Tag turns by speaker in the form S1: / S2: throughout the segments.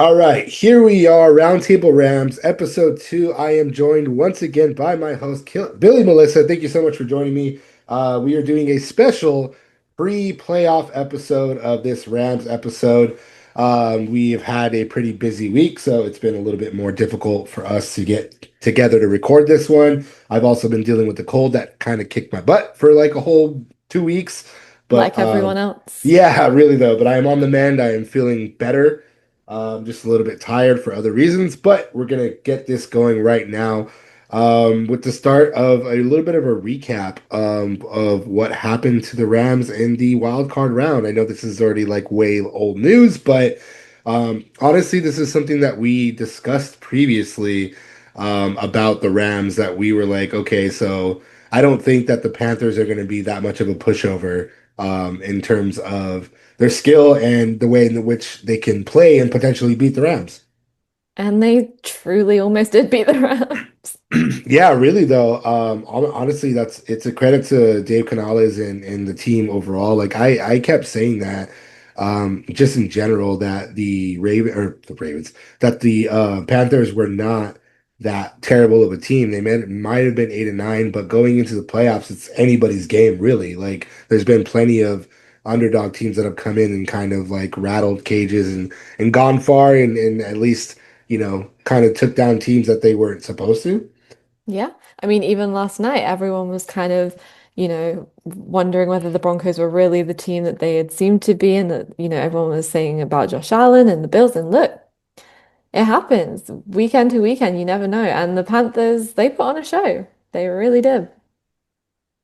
S1: All right, here we are, Roundtable Rams, episode two. I am joined once again by my host, Billie Melissa. Thank you so much for joining me. We are doing a special pre-playoff episode of this Rams episode. We have had a pretty busy week, so it's been a little bit more difficult for us to get together to record this one. I've also been dealing with the cold that kind of kicked my butt for like a whole 2 weeks. But
S2: Like everyone else.
S1: yeah, really though. But I am on the mend. I am feeling better. Just a little bit tired for other reasons, but we're gonna get this going right now. With the start of a little bit of a recap of what happened to the Rams in the wild card round. I know this is already like way old news, but honestly, this is something that we discussed previously about the Rams that we were like, okay, so I don't think that the Panthers are going to be that much of a pushover in terms of their skill and the way in which they can play and potentially beat the Rams.
S2: And they truly almost did beat the Rams.
S1: Yeah, really though. Honestly, that's it's a credit to Dave Canales and the team overall. Like I kept saying that, just in general, that the Ravens, that the Panthers were not that terrible of a team. They might have been 8-9, but going into the playoffs, it's anybody's game, really. Like there's been plenty of underdog teams that have come in and kind of like rattled cages and gone far and at least, kind of took down teams that they weren't supposed to.
S2: Yeah. I mean, even last night, everyone was kind of, wondering whether the Broncos were really the team that they had seemed to be, and that, everyone was saying about Josh Allen and the Bills. And look, it happens weekend to weekend. You never know. And the Panthers, they put on a show. They really did.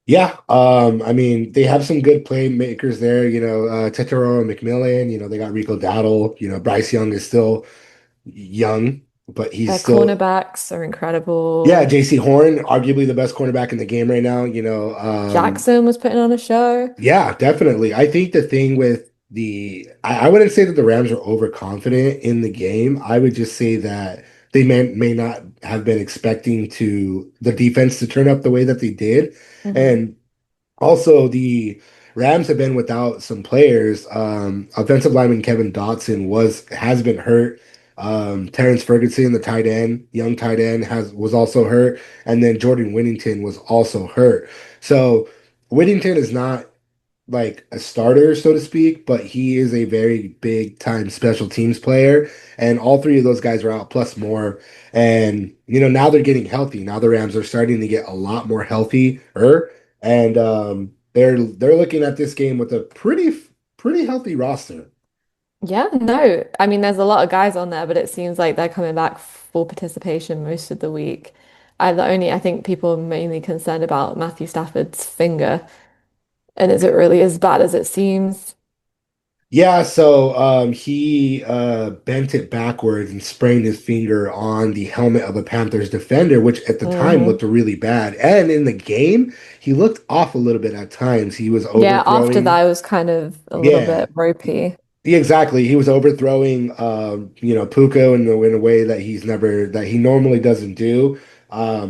S1: Yeah, I mean, they have some good playmakers there, Tetero and McMillan, they got Rico Dowdle, Bryce Young is still young, but he's
S2: Their
S1: still,
S2: cornerbacks are
S1: yeah,
S2: incredible.
S1: JC Horn, arguably the best cornerback in the game right now,
S2: Jackson was putting on a show.
S1: yeah, definitely. I think the thing with I wouldn't say that the Rams are overconfident in the game. I would just say that they may not have been expecting the defense to turn up the way that they did.
S2: Hmm.
S1: And also, the Rams have been without some players. Offensive lineman Kevin Dotson has been hurt. Terrence Ferguson, the tight end, young tight end, was also hurt, and then Jordan Whittington was also hurt. So Whittington is not like a starter, so to speak, but he is a very big time special teams player. And all three of those guys are out, plus more. And now they're getting healthy. Now the Rams are starting to get a lot more healthier, and they're looking at this game with a pretty healthy roster.
S2: Yeah, no. I mean, there's a lot of guys on there, but it seems like they're coming back full participation most of the week. I think people are mainly concerned about Matthew Stafford's finger. And is it really as bad as it seems?
S1: Yeah, so he bent it backwards and sprained his finger on the helmet of a Panthers defender, which at the time
S2: Hmm.
S1: looked really bad. And in the game, he looked off a little bit at times. He was
S2: Yeah, after
S1: overthrowing.
S2: that, it was kind of a little
S1: Yeah,
S2: bit ropey.
S1: yeah, exactly. He was overthrowing, Puka in a way that he normally doesn't do.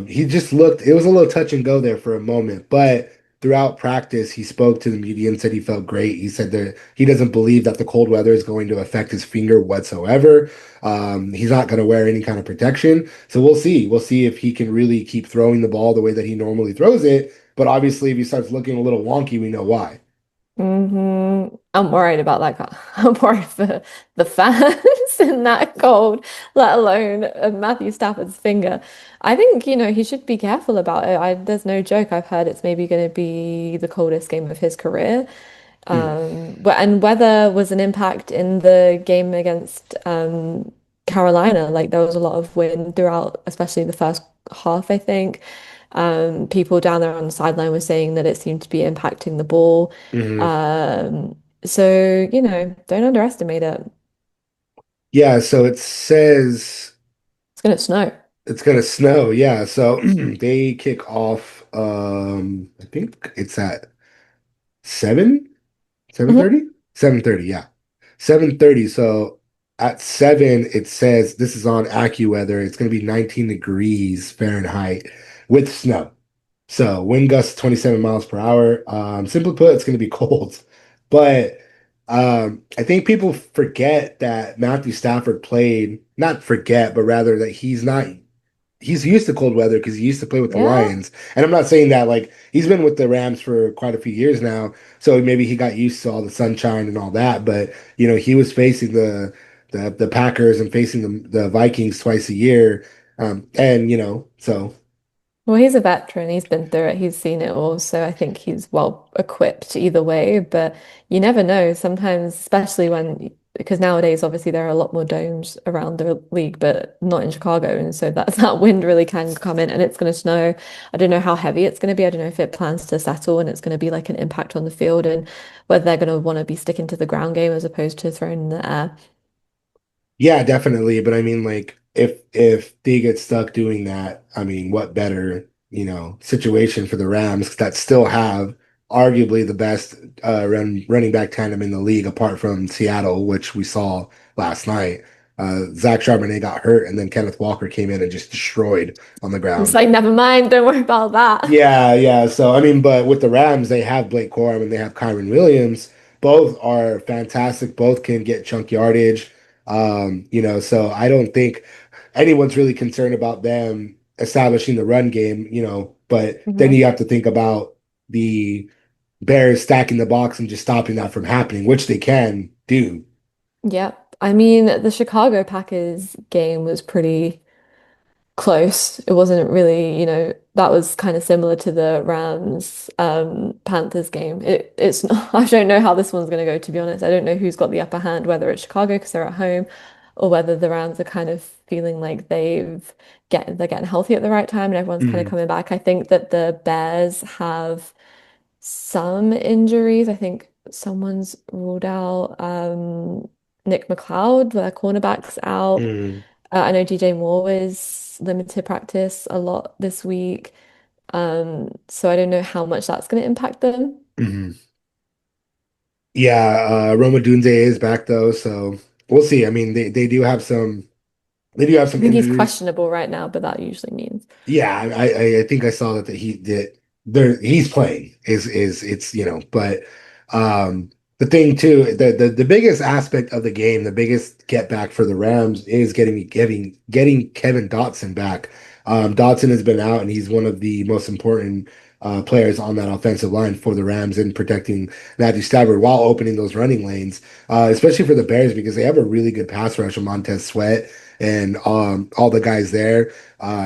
S1: He just looked, it was a little touch and go there for a moment, but throughout practice, he spoke to the media and said he felt great. He said that he doesn't believe that the cold weather is going to affect his finger whatsoever. He's not going to wear any kind of protection. So we'll see. We'll see if he can really keep throwing the ball the way that he normally throws it. But obviously, if he starts looking a little wonky, we know why.
S2: I'm worried about that. I'm worried for the fans in that cold, let alone Matthew Stafford's finger. I think, he should be careful about it. There's no joke. I've heard it's maybe going to be the coldest game of his career.
S1: Mm.
S2: And weather was an impact in the game against Carolina. Like there was a lot of wind throughout, especially the first half, I think. People down there on the sideline were saying that it seemed to be impacting the ball.
S1: Mhm.
S2: So, don't underestimate it.
S1: Yeah, so it says
S2: It's gonna snow.
S1: it's gonna snow. Yeah, so they kick off. I think it's at 7,
S2: Mhm.
S1: 7:30, 7:30. Yeah, 7:30. So at 7, it says this is on AccuWeather. It's gonna be 19 degrees Fahrenheit with snow. So wind gusts 27 miles per hour. Simply put, it's gonna be cold, but I think people forget that Matthew Stafford played, not forget, but rather that he's used to cold weather because he used to play with the
S2: Yeah.
S1: Lions. And I'm not saying that like he's been with the Rams for quite a few years now, so maybe he got used to all the sunshine and all that. But he was facing the Packers and facing the Vikings twice a year. And so
S2: Well, he's a veteran. He's been through it. He's seen it all. So I think he's well equipped either way. But you never know. Sometimes, especially because nowadays, obviously, there are a lot more domes around the league, but not in Chicago. And so that wind really can come in and it's going to snow. I don't know how heavy it's going to be. I don't know if it plans to settle and it's going to be like an impact on the field and whether they're going to want to be sticking to the ground game as opposed to throwing in the air.
S1: yeah, definitely. But I mean, like, if they get stuck doing that, I mean, what better, situation for the Rams that still have arguably the best running back tandem in the league, apart from Seattle, which we saw last night. Zach Charbonnet got hurt, and then Kenneth Walker came in and just destroyed on the
S2: It's
S1: ground.
S2: like, never mind, don't worry about that.
S1: Yeah, yeah. So I mean, but with the Rams, they have Blake Corum and they have Kyron Williams. Both are fantastic. Both can get chunk yardage. So I don't think anyone's really concerned about them establishing the run game, but then
S2: Mhm.
S1: you have to think about the Bears stacking the box and just stopping that from happening, which they can do.
S2: Yep. I mean, the Chicago Packers game was pretty close. It wasn't really, that was kind of similar to the Rams Panthers game. It's not, I don't know how this one's going to go, to be honest. I don't know who's got the upper hand, whether it's Chicago because they're at home or whether the Rams are kind of feeling like they're getting healthy at the right time and everyone's kind of
S1: Mhm.
S2: coming back. I think that the Bears have some injuries. I think someone's ruled out Nick McLeod, their cornerback's out.
S1: Mhm.
S2: I know DJ Moore was limited practice a lot this week. So I don't know how much that's going to impact them.
S1: Mhm. Yeah, Roma Dunze is back though, so we'll see. I mean, they do have
S2: I
S1: some
S2: think he's
S1: injuries.
S2: questionable right now, but that usually means.
S1: Yeah, I think I saw that he did there he's playing is it's but um the thing too the biggest aspect of the game, the biggest get back for the Rams is getting Kevin Dotson back. Dotson has been out and he's one of the most important players on that offensive line for the Rams in protecting Matthew Stafford while opening those running lanes, especially for the Bears because they have a really good pass rush of Montez Sweat and all the guys there,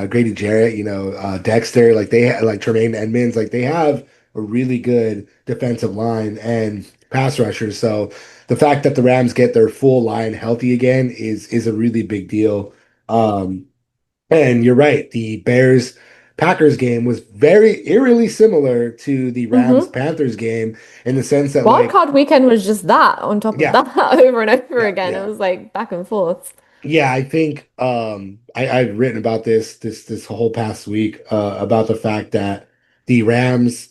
S1: Grady Jarrett, Dexter, like Tremaine Edmonds, like they have a really good defensive line and pass rushers. So the fact that the Rams get their full line healthy again is a really big deal. Um, and you're right, the Bears Packers game was very eerily similar to the Rams
S2: Hmm.
S1: Panthers game in the sense that like
S2: Wildcard weekend was just that on top of
S1: yeah,
S2: that over and over
S1: yeah,
S2: again. It
S1: yeah.
S2: was like back and forth.
S1: Yeah, I think I've written about this whole past week about the fact that the Rams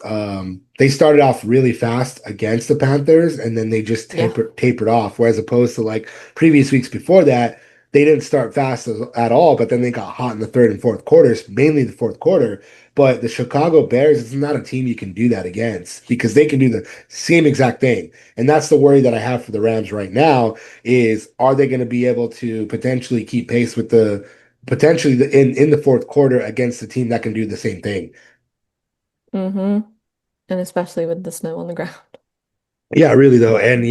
S1: they started off really fast against the Panthers and then they just
S2: Yeah.
S1: tapered off, whereas opposed to like previous weeks before that, they didn't start fast at all, but then they got hot in the third and fourth quarters, mainly the fourth quarter. But the Chicago Bears is not a team you can do that against because they can do the same exact thing. And that's the worry that I have for the Rams right now is are they going to be able to potentially keep pace with the potentially in the fourth quarter against a team that can do the same thing?
S2: Hmm. And especially with the snow on the ground.
S1: Yeah, really though, and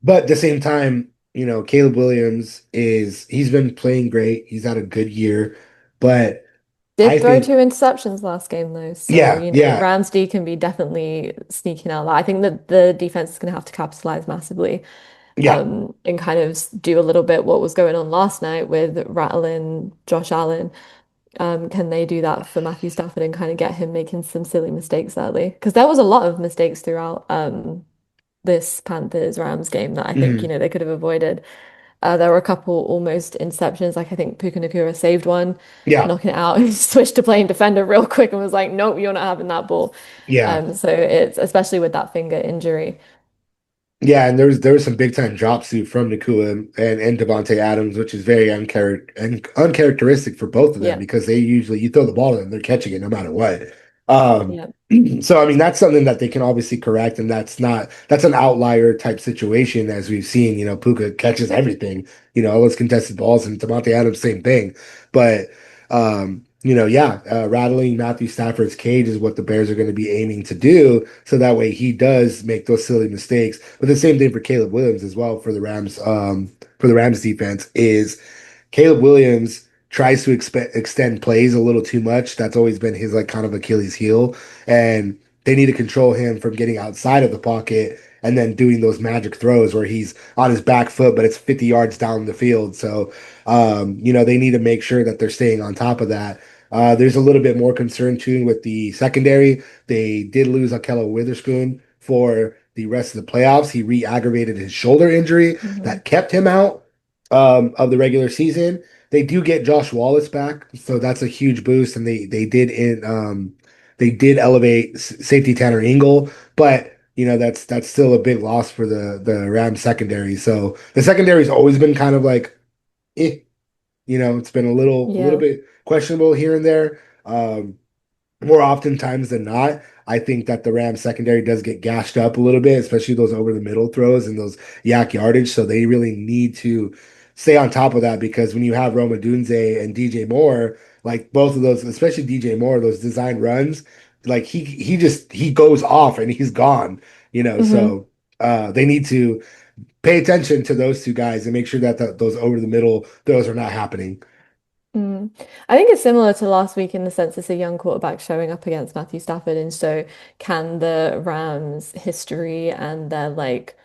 S1: but at the same time, Caleb Williams he's been playing great. He's had a good year, but I
S2: Did throw
S1: think
S2: two interceptions last game though, so
S1: yeah, yeah,
S2: Rams D can be definitely sneaking out. I think that the defense is going to have to capitalize massively,
S1: yeah,
S2: and kind of do a little bit what was going on last night with rattling Josh Allen. Can they do that for Matthew Stafford and kind of get him making some silly mistakes early? Because there was a lot of mistakes throughout this Panthers Rams game that I think
S1: mhm,
S2: they could have avoided. There were a couple almost interceptions. Like I think Puka Nacua saved one,
S1: yeah,
S2: knocking it out. He switched to playing defender real quick and was like, "Nope, you're not having that ball."
S1: yeah.
S2: So it's especially with that finger injury.
S1: Yeah, and there was some big time drops too from Nakua and Devontae Adams, which is very uncharacteristic for both of them
S2: Yeah.
S1: because they usually you throw the ball to them, they're catching it no matter what. Um,
S2: Yeah.
S1: so I mean that's something that they can obviously correct, and that's an outlier type situation as we've seen. You know, Puka catches everything. You know, all those contested balls, and Devontae Adams same thing. But yeah, rattling Matthew Stafford's cage is what the Bears are going to be aiming to do, so that way he does make those silly mistakes. But the same thing for Caleb Williams as well for the Rams. For the Rams defense is Caleb Williams tries to extend plays a little too much. That's always been his like kind of Achilles heel, and they need to control him from getting outside of the pocket and then doing those magic throws where he's on his back foot, but it's 50 yards down the field. So, they need to make sure that they're staying on top of that. There's a little bit more concern too with the secondary. They did lose Akello Witherspoon for the rest of the playoffs. He re-aggravated his shoulder injury
S2: Hmm.
S1: that kept him out of the regular season. They do get Josh Wallace back, so that's a huge boost. And they did elevate safety Tanner Ingle, but that's still a big loss for the Rams secondary. So the secondary's always been kind of like, eh, it's been a little
S2: Yeah.
S1: bit questionable here and there. More oftentimes than not, I think that the Rams secondary does get gashed up a little bit, especially those over the middle throws and those yak yardage. So they really need to stay on top of that because when you have Roma Dunze and DJ Moore, like both of those, especially DJ Moore, those design runs, like he goes off and he's gone,
S2: Hmm.
S1: So they need to pay attention to those two guys and make sure that those over the middle throws are not happening.
S2: Mm. I think it's similar to last week in the sense it's a young quarterback showing up against Matthew Stafford, and so can the Rams' history and their like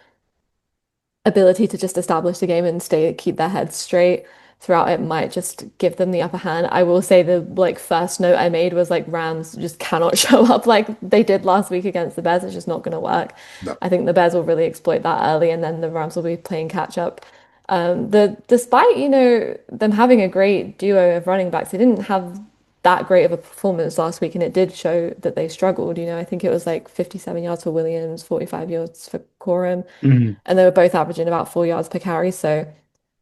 S2: ability to just establish the game and keep their heads straight throughout it might just give them the upper hand. I will say the like first note I made was like Rams just cannot show up like they did last week against the Bears. It's just not going to work.
S1: No.
S2: I think the Bears will really exploit that early, and then the Rams will be playing catch up. Despite them having a great duo of running backs, they didn't have that great of a performance last week, and it did show that they struggled. I think it was like 57 yards for Williams, 45 yards for Corum,
S1: Mhm.
S2: and they were both averaging about 4 yards per carry. So,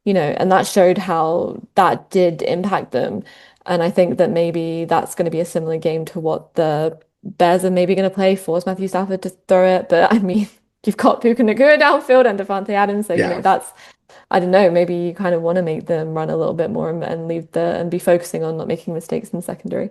S2: and that showed how that did impact them. And I think that maybe that's going to be a similar game to what the Bears are maybe going to play, force Matthew Stafford to throw it. But I mean, you've got Puka Nacua downfield and Devontae Adams, so
S1: Yeah.
S2: I don't know, maybe you kind of want to make them run a little bit more and be focusing on not making mistakes in the secondary.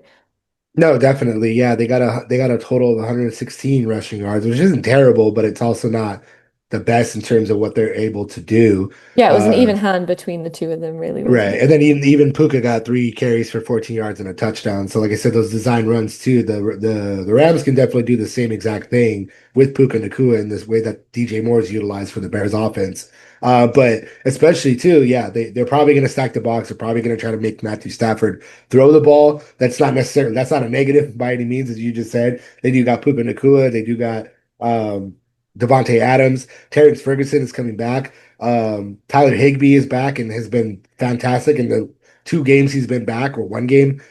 S1: No, definitely. Yeah, they got a total of 116 rushing yards, which isn't terrible, but it's also not the best in terms of what they're able to do.
S2: Yeah, it was an
S1: Uh,
S2: even hand between the two of them, really, wasn't
S1: Right.
S2: it?
S1: And then even Puka got 3 carries for 14 yards and a touchdown. So like I said, those design runs too, the Rams can definitely do the same exact thing with Puka Nacua in this way that DJ Moore is utilized for the Bears offense. But especially too, yeah, they're probably going to stack the box. They're probably going to try to make Matthew Stafford throw the ball. That's not a negative by any means, as you just said. They do got Puka Nacua. They do got um, Devontae Adams. Terrence Ferguson is coming back. Tyler Higbee is back and has been fantastic in the 2 games he's been back, or 1 game.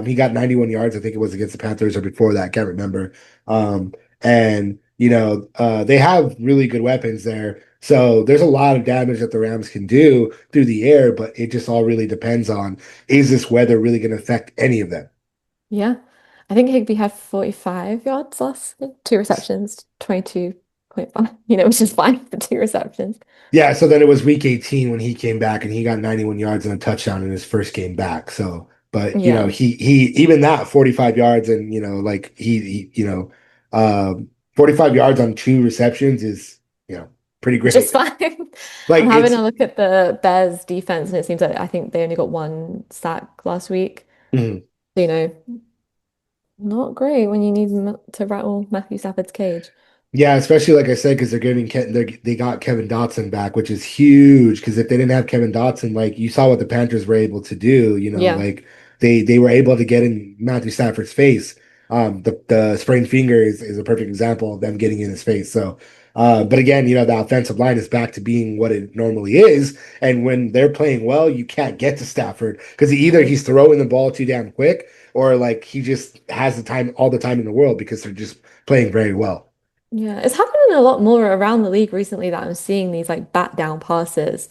S1: He got 91 yards. I think it was against the Panthers or before that. I can't remember. And they have really good weapons there. So there's a lot of damage that the Rams can do through the air, but it just all really depends on, is this weather really going to affect any of them?
S2: Yeah. I think Higby had 45 yards last week, two receptions, 22.5, which is fine for two receptions.
S1: Yeah, so then it was week 18 when he came back and he got 91 yards and a touchdown in his first game back. So, but
S2: Yeah.
S1: he even that 45 yards and like 45 yards on 2 receptions is, pretty
S2: Just
S1: great.
S2: fine.
S1: Like
S2: I'm having
S1: it's
S2: a look at the Bears defense, and it seems like I think they only got one sack last week.
S1: mhm.
S2: So, not great when you need to rattle Matthew Stafford's cage.
S1: Yeah, especially like I said, because they got Kevin Dotson back, which is huge. Because if they didn't have Kevin Dotson, like you saw what the Panthers were able to do,
S2: Yeah.
S1: like they were able to get in Matthew Stafford's face. The sprained finger is a perfect example of them getting in his face. So, but again, the offensive line is back to being what it normally is, and when they're playing well, you can't get to Stafford because either
S2: Mm.
S1: he's throwing the ball too damn quick, or like he just has all the time in the world because they're just playing very well.
S2: Yeah. It's happening a lot more around the league recently that I'm seeing these like bat down passes.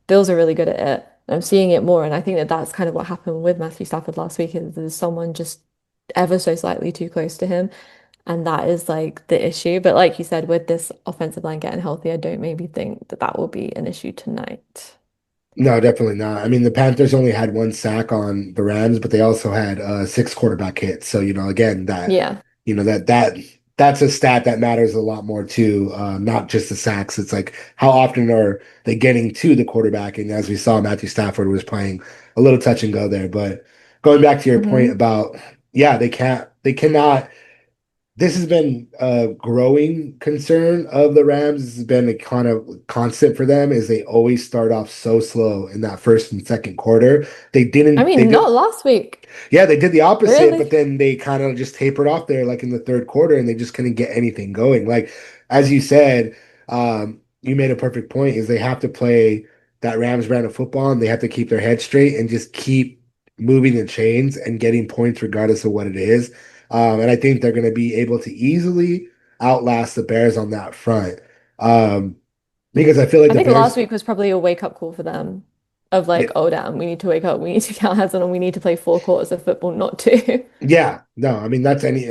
S2: Bills are really good at it. I'm seeing it more, and I think that that's kind of what happened with Matthew Stafford last week. Is there's someone just ever so slightly too close to him. And that is like the issue. But like you said, with this offensive line getting healthy, I don't maybe think that that will be an issue tonight.
S1: No, definitely not. I mean, the Panthers only had one sack on the Rams, but they also had six quarterback hits. So, again,
S2: Yeah.
S1: that's a stat that matters a lot more too. Not just the sacks. It's like how often are they getting to the quarterback? And as we saw, Matthew Stafford was playing a little touch and go there. But going back to your point
S2: Hmm.
S1: about, yeah, they cannot. This has been a growing concern of the Rams. This has been a kind of constant for them is they always start off so slow in that first and second quarter.
S2: I
S1: They
S2: mean,
S1: did
S2: not last week.
S1: yeah, they did the opposite, but
S2: Really?
S1: then they kind of just tapered off there like in the third quarter and they just couldn't get anything going. Like as you said, you made a perfect point is they have to play that Rams brand of football and they have to keep their head straight and just keep moving the chains and getting points regardless of what it is. And I think they're going to be able to easily outlast the Bears on that front. Um, because I feel like
S2: I
S1: the
S2: think last
S1: Bears,
S2: week was probably a wake up call for them of
S1: yeah,
S2: like, oh damn, we need to wake up, we need to get our heads on, and we need to play 4 quarters of football, not two.
S1: yeah, no, I mean that's any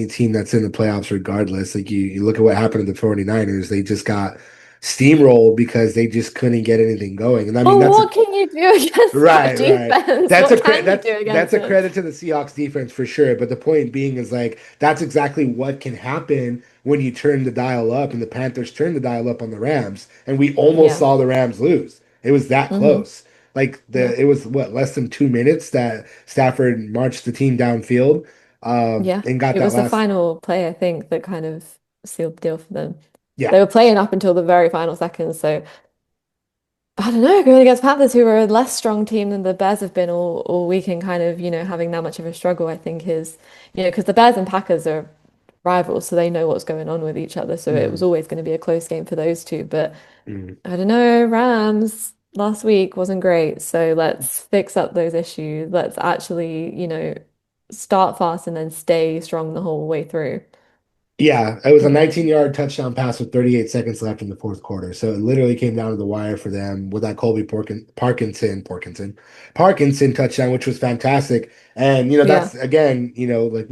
S1: team that's in the playoffs regardless. Like you look at what happened to the 49ers, they just got steamrolled because they just couldn't get anything going. And I mean
S2: Well,
S1: that's
S2: what can you do against that
S1: right, right.
S2: defense? What can you do
S1: That's
S2: against
S1: a
S2: them?
S1: credit to the Seahawks defense for sure. But the point being is like that's exactly what can happen when you turn the dial up, and the Panthers turned the dial up on the Rams, and we almost
S2: Yeah.
S1: saw the Rams lose. It was that
S2: Hmm.
S1: close. Like
S2: Yeah.
S1: it was what less than 2 minutes that Stafford marched the team downfield,
S2: Yeah.
S1: and got
S2: It
S1: that
S2: was the
S1: last.
S2: final play, I think, that kind of sealed the deal for them.
S1: Yeah.
S2: They were playing up until the very final seconds, so I don't know, going against Panthers, who are a less strong team than the Bears have been all week, and kind of, having that much of a struggle, I think is, because the Bears and Packers are rivals, so they know what's going on with each other. So it was
S1: Mhm.
S2: always going to be a close game for those two. But
S1: Mhm.
S2: I don't know, Rams last week wasn't great. So let's fix up those issues. Let's actually, start fast and then stay strong the whole way through.
S1: Yeah, it was a
S2: Yeah.
S1: 19-yard touchdown pass with 38 seconds left in the fourth quarter. So it literally came down to the wire for them with that Parkinson touchdown, which was fantastic. And
S2: Yeah.
S1: that's again, like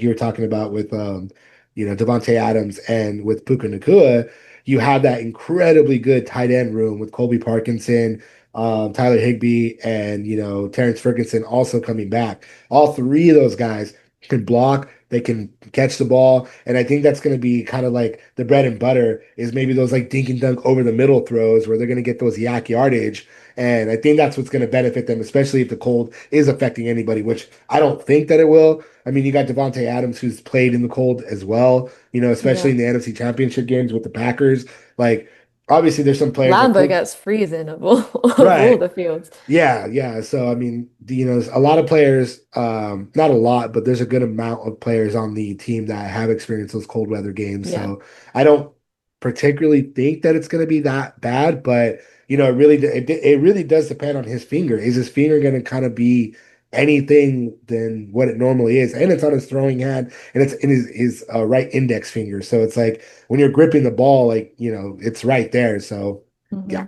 S1: you were talking about with Devontae Adams and with Puka Nacua, you have that incredibly good tight end room with Colby Parkinson, Tyler Higbee, and Terrence Ferguson also coming back. All three of those guys can block, they can catch the ball, and I think that's going to be kind of like the bread and butter is maybe those like dink and dunk over the middle throws where they're going to get those yak yardage, and I think that's what's going to benefit them, especially if the cold is affecting anybody, which I don't think that it will. I mean, you got Devontae Adams who's played in the cold as well, especially
S2: Yeah.
S1: in the NFC Championship games with the Packers. Like, obviously, there's some players like
S2: Lambo
S1: Cook.
S2: gets freezing of all of all
S1: Right.
S2: the fields.
S1: Yeah, yeah. So I mean, a lot of players, not a lot, but there's a good amount of players on the team that have experienced those cold weather games.
S2: Yeah.
S1: So I don't particularly think that it's going to be that bad, but it really does depend on his finger. Is his finger going to kind of be anything than what it normally is? And it's on his throwing hand, and it's in his right index finger. So it's like when you're gripping the ball, like it's right there. So yeah.
S2: Hmm.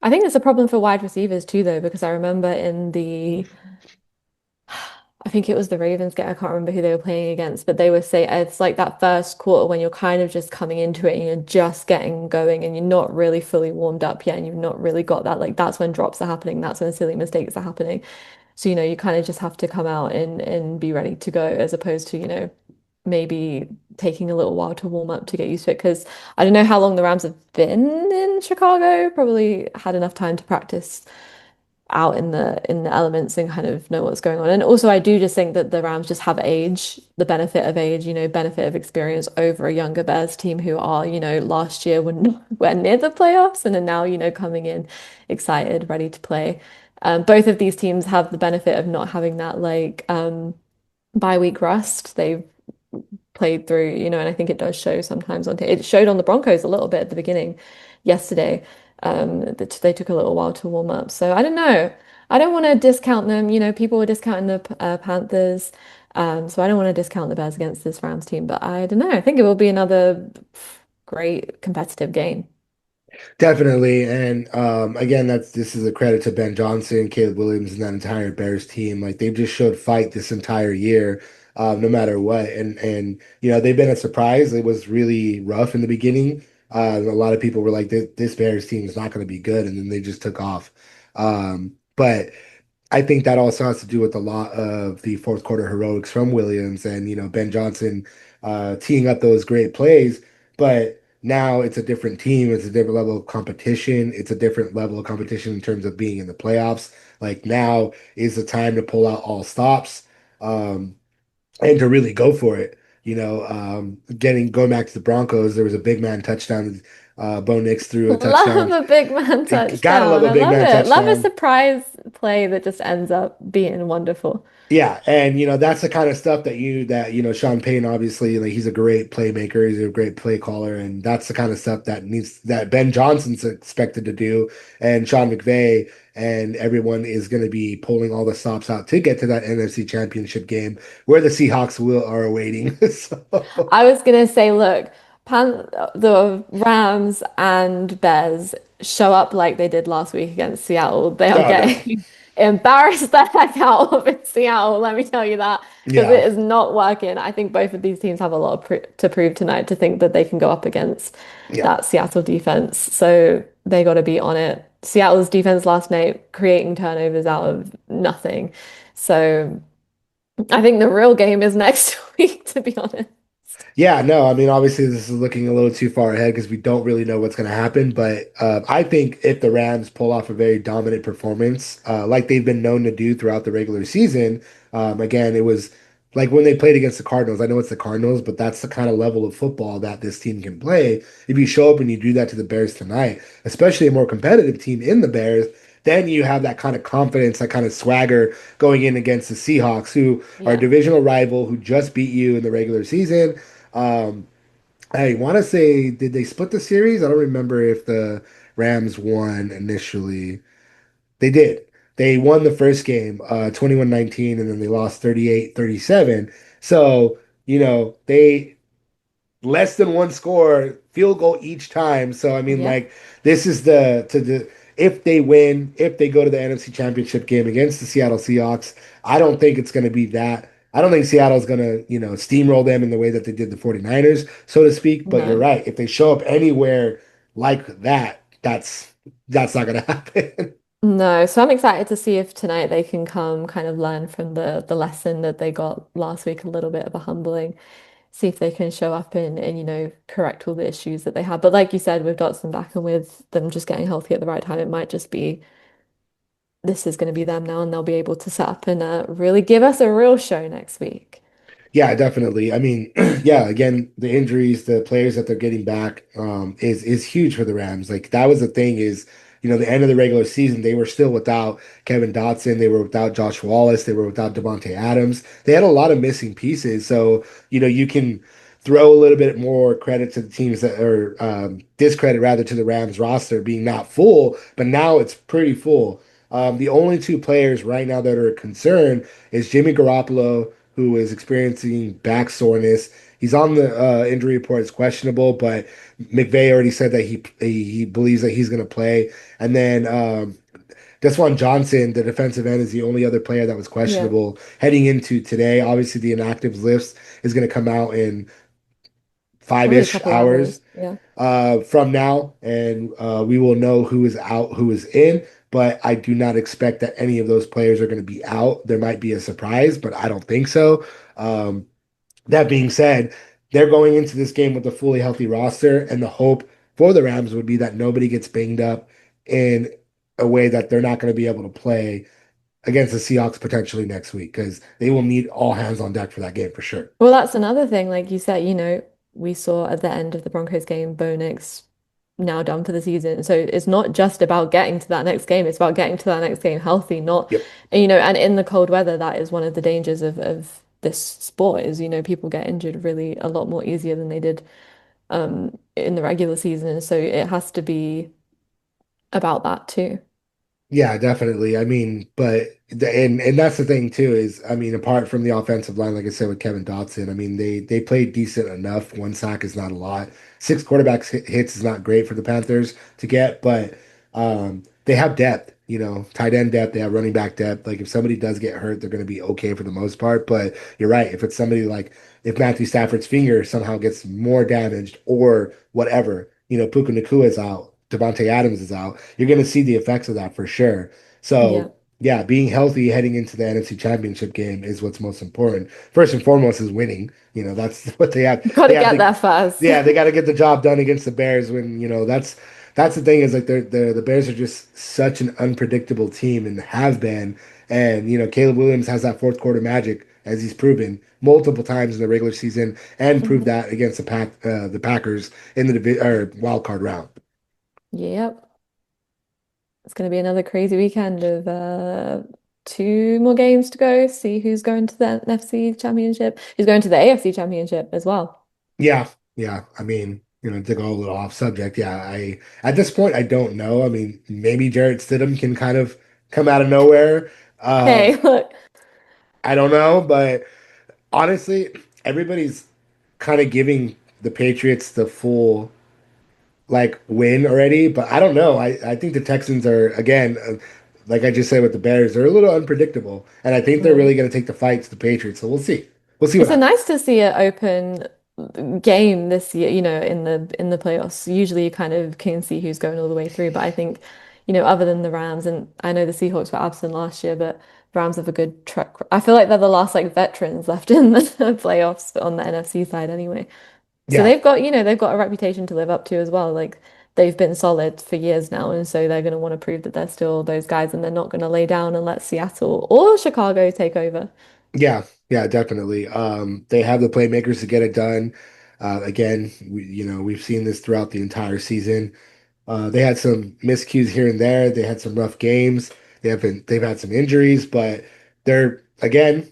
S2: I think it's a problem for wide receivers too, though, because I remember I think it was the Ravens game. I can't remember who they were playing against, but they were saying it's like that first quarter when you're kind of just coming into it and you're just getting going and you're not really fully warmed up yet and you've not really got that. Like that's when drops are happening. That's when silly mistakes are happening. So, you kind of just have to come out and be ready to go as opposed to, maybe taking a little while to warm up to get used to it. Because I don't know how long the Rams have been in Chicago, probably had enough time to practice out in the elements and kind of know what's going on. And also I do just think that the Rams just have age, the benefit of age, benefit of experience over a younger Bears team who are, last year were near the playoffs and are now, coming in excited, ready to play. Both of these teams have the benefit of not having that like bye week rust. They've played through, and I think it does show sometimes on it showed on the Broncos a little bit at the beginning yesterday. That they took a little while to warm up. So I don't know. I don't want to discount them. People were discounting the Panthers. So I don't want to discount the Bears against this Rams team, but I don't know. I think it will be another great competitive game.
S1: Definitely. And again, this is a credit to Ben Johnson, Caleb Williams, and that entire Bears team. Like they've just showed fight this entire year, no matter what. And they've been a surprise. It was really rough in the beginning. A lot of people were like, this Bears team is not going to be good, and then they just took off. But I think that also has to do with a lot of the fourth quarter heroics from Williams and Ben Johnson teeing up those great plays. But now it's a different team. It's a different level of competition. It's a different level of competition in terms of being in the playoffs. Like now is the time to pull out all stops um, and to really go for it. Going back to the Broncos, there was a big man touchdown. Bo Nix threw a
S2: Love
S1: touchdown.
S2: a big man
S1: Gotta love
S2: touchdown.
S1: a
S2: I
S1: big
S2: love
S1: man
S2: it. Love a
S1: touchdown.
S2: surprise play that just ends up being wonderful.
S1: Yeah, and that's the kind of stuff that Sean Payton obviously like he's a great playmaker, he's a great play caller, and that's the kind of stuff that Ben Johnson's expected to do, and Sean McVay and everyone is going to be pulling all the stops out to get to that NFC Championship game where the Seahawks will are awaiting. So
S2: I was gonna say, look, the Rams and Bears show up like they did last week against Seattle. They are
S1: no, no,
S2: getting embarrassed the heck out of in Seattle. Let me tell you that because
S1: yeah,
S2: it is not working. I think both of these teams have a lot of to prove tonight to think that they can go up against
S1: yeah.
S2: that Seattle defense. So they got to be on it. Seattle's defense last night creating turnovers out of nothing. So I think the real game is next week, to be honest.
S1: Yeah, no, I mean, obviously, this is looking a little too far ahead because we don't really know what's going to happen. But I think if the Rams pull off a very dominant performance, like they've been known to do throughout the regular season, again, it was like when they played against the Cardinals. I know it's the Cardinals, but that's the kind of level of football that this team can play. If you show up and you do that to the Bears tonight, especially a more competitive team in the Bears, then you have that kind of confidence, that kind of swagger going in against the Seahawks, who are a
S2: Yeah.
S1: divisional rival who just beat you in the regular season. um, I want to say, did they split the series? I don't remember if the Rams won initially. They did. They won the first game, 21-19, and then they lost 38-37. So, they less than one score, field goal each time. So I mean,
S2: Yeah.
S1: like this is the if they win, if they go to the NFC Championship game against the Seattle Seahawks, I don't think it's going to be that. I don't think Seattle's going to, steamroll them in the way that they did the 49ers, so to speak. But you're
S2: No.
S1: right. If they show up anywhere like that, that's not going to happen.
S2: No. So I'm excited to see if tonight they can come kind of learn from the lesson that they got last week, a little bit of a humbling. See if they can show up and correct all the issues that they had. But like you said, with Dotson back and with them just getting healthy at the right time, it might just be this is going to be them now, and they'll be able to set up and really give us a real show next week.
S1: Yeah, definitely. I mean, yeah, again, the injuries, the players that they're getting back, is huge for the Rams. Like that was the thing is, the end of the regular season, they were still without Kevin Dotson, they were without Josh Wallace, they were without Devontae Adams. They had a lot of missing pieces. So, you can throw a little bit more credit to the teams that are discredit rather to the Rams roster being not full, but now it's pretty full. The only two players right now that are a concern is Jimmy Garoppolo, who is experiencing back soreness. He's on the injury report. It's questionable, but McVay already said that he believes that he's going to play. And then Deshaun Johnson, the defensive end, is the only other player that was
S2: Yeah.
S1: questionable heading into today. Obviously, the inactive list is going to come out in
S2: Probably a
S1: five-ish
S2: couple
S1: hours
S2: hours. Yeah.
S1: from now, and we will know who is out, who is in. But I do not expect that any of those players are going to be out. There might be a surprise, but I don't think so. That being said, they're going into this game with a fully healthy roster, and the hope for the Rams would be that nobody gets banged up in a way that they're not going to be able to play against the Seahawks potentially next week because they will need all hands on deck for that game for sure.
S2: Well, that's another thing. Like you said, we saw at the end of the Broncos game, Bo Nix now done for the season. So it's not just about getting to that next game. It's about getting to that next game healthy, not,
S1: Yep.
S2: and in the cold weather, that is one of the dangers of this sport is, people get injured really a lot more easier than they did in the regular season. So it has to be about that too.
S1: Yeah, definitely. I mean, but and that's the thing too is I mean, apart from the offensive line, like I said with Kevin Dotson, I mean they played decent enough. One sack is not a lot. Six quarterbacks hits is not great for the Panthers to get, but they have depth. You know, tight end depth. They have running back depth. Like if somebody does get hurt, they're going to be okay for the most part. But you're right. If it's somebody like if Matthew Stafford's finger somehow gets more damaged or whatever, you know, Puka Nacua is out, Devontae Adams is out, you're going to see the effects of that for sure.
S2: Yeah.
S1: So, yeah, being healthy heading into the NFC Championship game is what's most important. First and foremost is winning. You know, that's what they have.
S2: Got
S1: They
S2: to
S1: have
S2: get
S1: to,
S2: there first.
S1: yeah, they got to get the job done against the Bears. When you know that's the thing is like the Bears are just such an unpredictable team and have been. And you know, Caleb Williams has that fourth quarter magic as he's proven multiple times in the regular season and proved
S2: Mhm.
S1: that against the Packers in the wild card round.
S2: Yep. It's going to be another crazy weekend of two more games to go. See who's going to the NFC Championship, who's going to the AFC Championship as well.
S1: Yeah, yeah. I mean, you know, to go a little off subject, yeah. I at this point I don't know. I mean, maybe Jarrett Stidham can kind of come out of nowhere.
S2: Hey, look.
S1: I don't know, but honestly, everybody's kind of giving the Patriots the full like win already. But I don't know. I think the Texans are again, like I just said with the Bears, they're a little unpredictable, and I think they're really
S2: Mm.
S1: going to take the fight to the Patriots. So we'll see. We'll see what
S2: It's a
S1: happens.
S2: nice to see an open game this year, in the playoffs. Usually you kind of can see who's going all the way through, but I think, other than the Rams, and I know the Seahawks were absent last year, but Rams have a good track. I feel like they're the last like veterans left in the playoffs on the NFC side anyway. So
S1: Yeah.
S2: they've got a reputation to live up to as well. Like they've been solid for years now, and so they're going to want to prove that they're still those guys, and they're not going to lay down and let Seattle or Chicago take over.
S1: Yeah, yeah, definitely. They have the playmakers to get it done. Again, you know, we've seen this throughout the entire season. They had some miscues here and there. They had some rough games. They've had some injuries, but they're again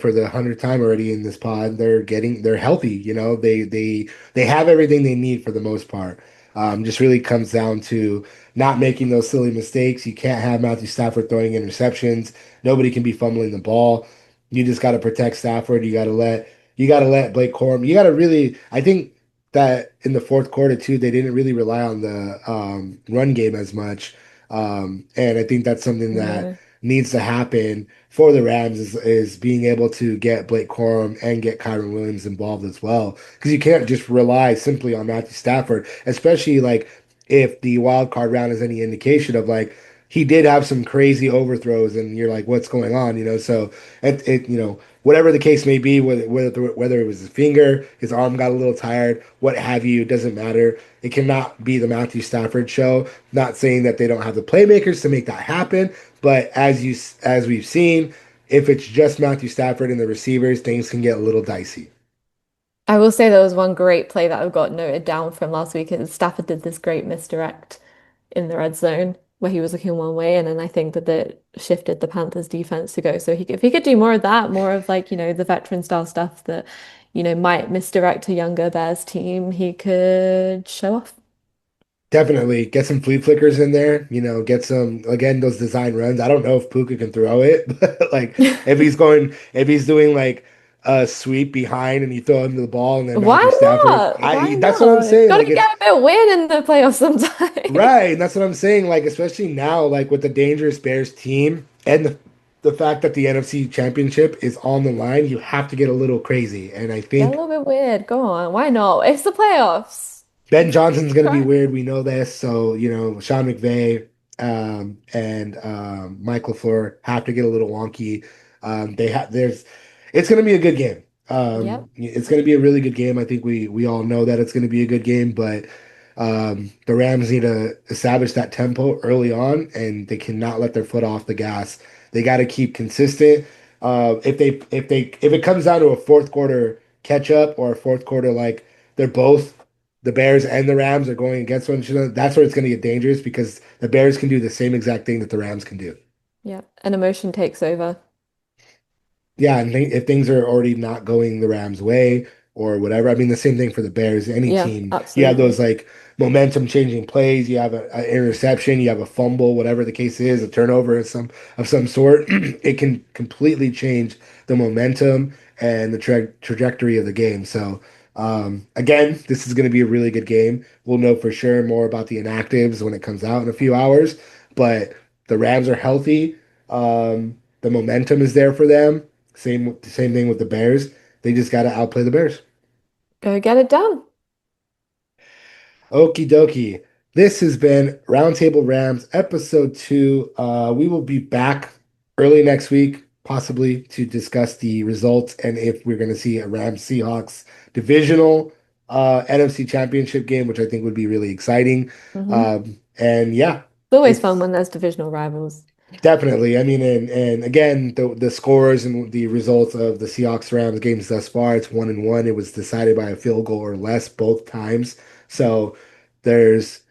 S1: for the 100th time already in this pod. They're healthy. You know, they have everything they need for the most part. Just really comes down to not making those silly mistakes. You can't have Matthew Stafford throwing interceptions. Nobody can be fumbling the ball. You just got to protect Stafford. You got to let Blake Corum. You got to really. I think that in the fourth quarter too, they didn't really rely on the run game as much, and I think that's something that
S2: No.
S1: needs to happen for the Rams is being able to get Blake Corum and get Kyron Williams involved as well, because you can't just rely simply on Matthew Stafford, especially like if the wild card round is any indication of like he did have some crazy overthrows and you're like what's going on, you know? So whatever the case may be, whether it was his finger, his arm got a little tired, what have you, it doesn't matter. It cannot be the Matthew Stafford show. Not saying that they don't have the playmakers to make that happen, but as we've seen, if it's just Matthew Stafford and the receivers, things can get a little dicey.
S2: I will say there was one great play that I've got noted down from last week. Is Stafford did this great misdirect in the red zone where he was looking one way, and then I think that it shifted the Panthers defense to go. So if he could do more of that, more of like, the veteran style stuff that, might misdirect a younger Bears team, he could show off.
S1: Definitely get some flea flickers in there, you know, get some again those design runs. I don't know if Puka can throw it, but like if he's doing like a sweep behind and you throw him the ball and then Matthew
S2: Why
S1: Stafford,
S2: not? Why
S1: I that's what I'm
S2: not?
S1: saying.
S2: Got
S1: Like
S2: to
S1: it's
S2: get a bit weird in the playoffs sometimes.
S1: right, and that's what I'm saying. Like especially now, like with the dangerous Bears team and the fact that the NFC Championship is on the line, you have to get a little crazy. And I
S2: Get a
S1: think
S2: little bit weird. Go on. Why not? It's the playoffs.
S1: Ben Johnson's going to be
S2: Try.
S1: weird. We know this. So, you know, Sean McVay and Mike LaFleur have to get a little wonky. It's going to be a good game.
S2: Yep.
S1: It's going to be a really good game. I think we all know that it's going to be a good game, but the Rams need to establish that tempo early on, and they cannot let their foot off the gas. They got to keep consistent. If it comes down to a fourth quarter catch up or a fourth quarter like they're both the Bears and the Rams are going against one another, that's where it's going to get dangerous because the Bears can do the same exact thing that the Rams can do.
S2: Yep. An emotion takes over.
S1: Yeah, and if things are already not going the Rams' way, or whatever. I mean, the same thing for the Bears. Any
S2: Yeah,
S1: team, you have those
S2: absolutely.
S1: like momentum changing plays. You have an interception, you have a fumble, whatever the case is, a turnover of some sort. It can completely change the momentum and the trajectory of the game. So, again, this is going to be a really good game. We'll know for sure more about the inactives when it comes out in a few hours, but the Rams are healthy. The momentum is there for them. Same thing with the Bears. They just got to outplay the Bears.
S2: Go get it done.
S1: Okie dokie. This has been Roundtable Rams episode 2. We will be back early next week, possibly to discuss the results and if we're going to see a Rams Seahawks divisional NFC Championship game, which I think would be really exciting.
S2: Hmm.
S1: And yeah,
S2: It's always fun
S1: it's
S2: when there's divisional rivals.
S1: definitely. I mean, and again, the scores and the results of the Seahawks Rams games thus far, it's 1-1. It was decided by a field goal or less both times. So there's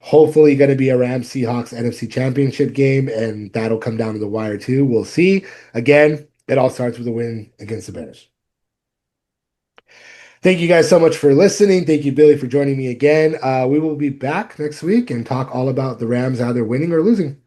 S1: hopefully going to be a Rams Seahawks NFC Championship game, and that'll come down to the wire too. We'll see. Again, it all starts with a win against the Bears. Thank you guys so much for listening. Thank you, Billy, for joining me again. We will be back next week and talk all about the Rams either winning or losing.